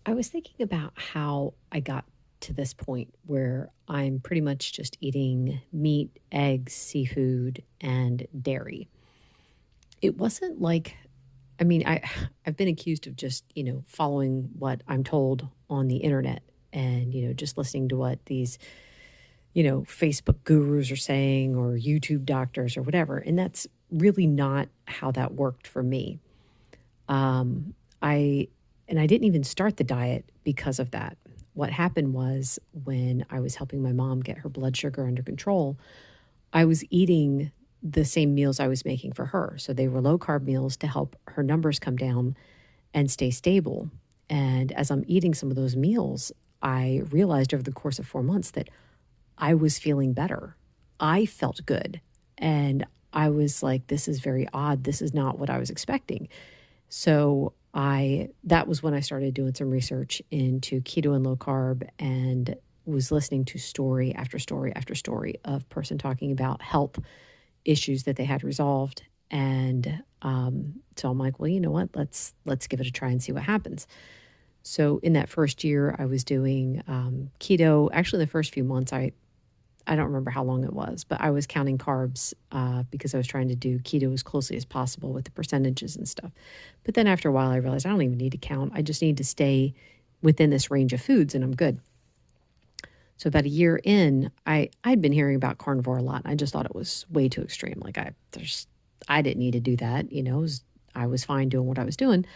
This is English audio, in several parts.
I was thinking about how I got to this point where I'm pretty much just eating meat, eggs, seafood, and dairy. It wasn't like, I've been accused of just, following what I'm told on the internet and, just listening to what these, Facebook gurus are saying or YouTube doctors or whatever. And that's really not how that worked for me. Um, I and I didn't even start the diet because of that. What happened was when I was helping my mom get her blood sugar under control, I was eating the same meals I was making for her. So they were low carb meals to help her numbers come down and stay stable. And as I'm eating some of those meals, I realized over the course of 4 months that I was feeling better. I felt good. And I was like, this is very odd. This is not what I was expecting. So that was when I started doing some research into keto and low carb and was listening to story after story after story of person talking about health issues that they had resolved. And so I'm like, well, you know what? Let's give it a try and see what happens. So in that first year, I was doing keto. Actually, the first few months, I don't remember how long it was, but I was counting carbs because I was trying to do keto as closely as possible with the percentages and stuff. But then after a while, I realized I don't even need to count. I just need to stay within this range of foods and I'm good. So about a year in, I'd been hearing about carnivore a lot. And I just thought it was way too extreme. Like I didn't need to do that. I was fine doing what I was doing.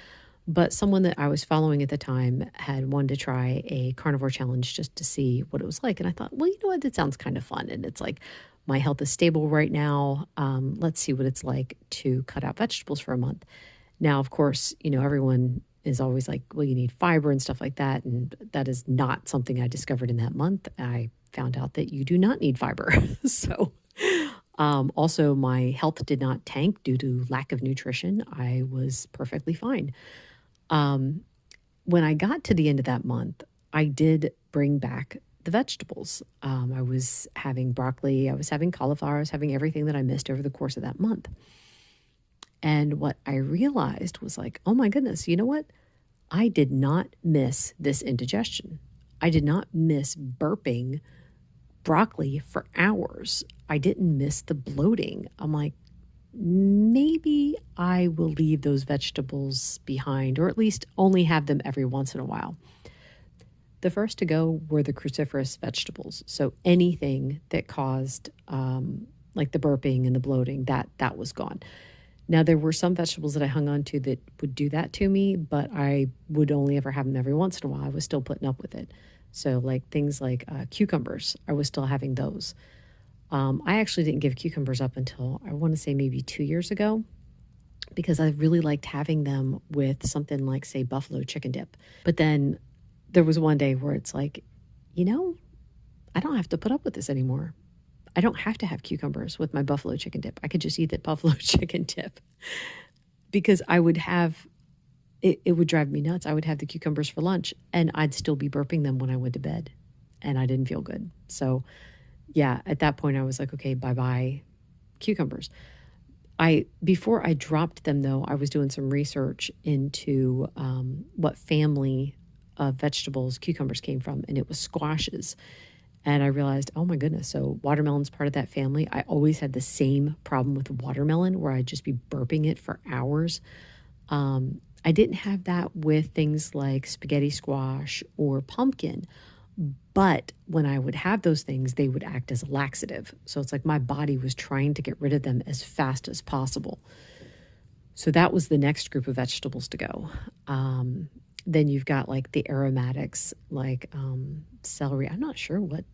But someone that I was following at the time had wanted to try a carnivore challenge just to see what it was like. And I thought, well, you know what? That sounds kind of fun. And it's like, my health is stable right now. Let's see what it's like to cut out vegetables for a month. Now, of course, everyone is always like, well, you need fiber and stuff like that. And that is not something I discovered in that month. I found out that you do not need fiber. So also, my health did not tank due to lack of nutrition. I was perfectly fine. Um, when I got to the end of that month, I did bring back the vegetables. I was having broccoli, I was having cauliflower, I was having everything that I missed over the course of that month. And what I realized was like, oh my goodness, you know what? I did not miss this indigestion. I did not miss burping broccoli for hours. I didn't miss the bloating. I'm like, maybe I will leave those vegetables behind, or at least only have them every once in a while. The first to go were the cruciferous vegetables. So anything that caused like the burping and the bloating, that was gone. Now, there were some vegetables that I hung on to that would do that to me, but I would only ever have them every once in a while. I was still putting up with it. So like things like cucumbers, I was still having those. I actually didn't give cucumbers up until I want to say maybe 2 years ago because I really liked having them with something like, say, buffalo chicken dip. But then there was one day where it's like, I don't have to put up with this anymore. I don't have to have cucumbers with my buffalo chicken dip. I could just eat the buffalo chicken dip because I would have it would drive me nuts. I would have the cucumbers for lunch and I'd still be burping them when I went to bed and I didn't feel good. So yeah, at that point I was like, okay, bye-bye cucumbers. Before I dropped them though, I was doing some research into what family of vegetables cucumbers came from, and it was squashes. And I realized, oh my goodness, so watermelon's part of that family. I always had the same problem with watermelon where I'd just be burping it for hours. I didn't have that with things like spaghetti squash or pumpkin. But when I would have those things, they would act as a laxative. So it's like my body was trying to get rid of them as fast as possible. So that was the next group of vegetables to go. Then you've got like the aromatics, like celery. I'm not sure what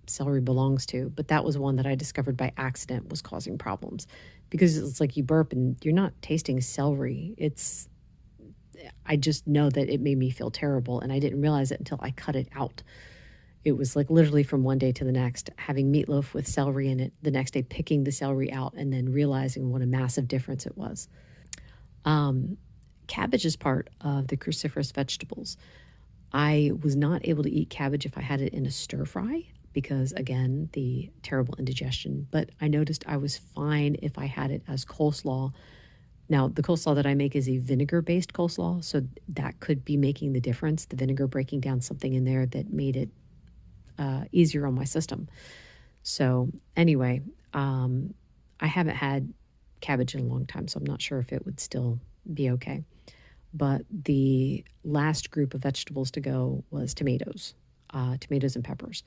celery belongs to, but that was one that I discovered by accident was causing problems because it's like you burp and you're not tasting celery. I just know that it made me feel terrible and I didn't realize it until I cut it out. It was like literally from one day to the next, having meatloaf with celery in it, the next day picking the celery out and then realizing what a massive difference it was. Cabbage is part of the cruciferous vegetables. I was not able to eat cabbage if I had it in a stir fry because, again, the terrible indigestion. But I noticed I was fine if I had it as coleslaw Now, the coleslaw that I make is a vinegar-based coleslaw, so that could be making the difference, the vinegar breaking down something in there that made it easier on my system. So anyway, I haven't had cabbage in a long time, so I'm not sure if it would still be okay. But the last group of vegetables to go was tomatoes, tomatoes and peppers,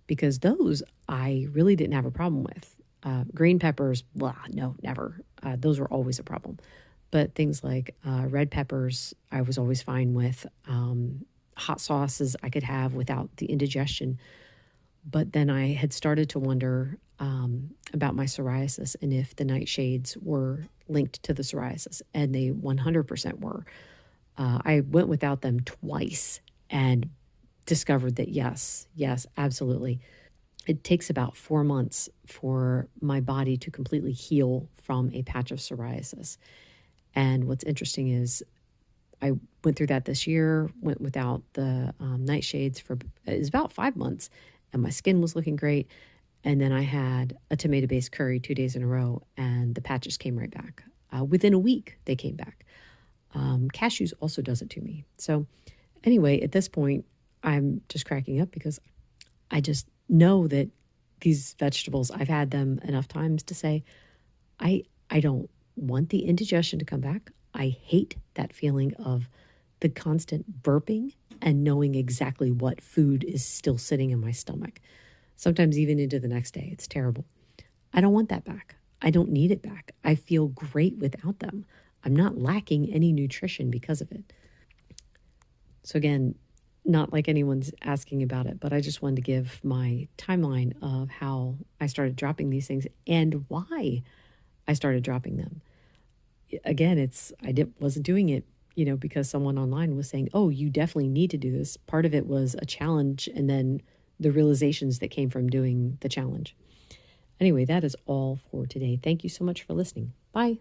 because those I really didn't have a problem with. Green peppers, blah, no, never. Those were always a problem. But things like red peppers, I was always fine with. Hot sauces I could have without the indigestion. But then I had started to wonder about my psoriasis and if the nightshades were linked to the psoriasis, and they 100% were. I went without them twice and discovered that yes, absolutely. It takes about 4 months for my body to completely heal from a patch of psoriasis. And what's interesting is I went through that this year, went without the nightshades for it was about 5 months, and my skin was looking great. And then I had a tomato-based curry 2 days in a row, and the patches came right back. Within a week, they came back. Cashews also does it to me. So anyway, at this point, I'm just cracking up because I just know that these vegetables, I've had them enough times to say, I don't want the indigestion to come back. I hate that feeling of the constant burping and knowing exactly what food is still sitting in my stomach. Sometimes even into the next day. It's terrible. I don't want that back. I don't need it back. I feel great without them. I'm not lacking any nutrition because of it. So again, not like anyone's asking about it, but I just wanted to give my timeline of how I started dropping these things and why I started dropping them. Again, wasn't doing it, because someone online was saying, "Oh, you definitely need to do this." Part of it was a challenge, and then the realizations that came from doing the challenge. Anyway, that is all for today. Thank you so much for listening. Bye.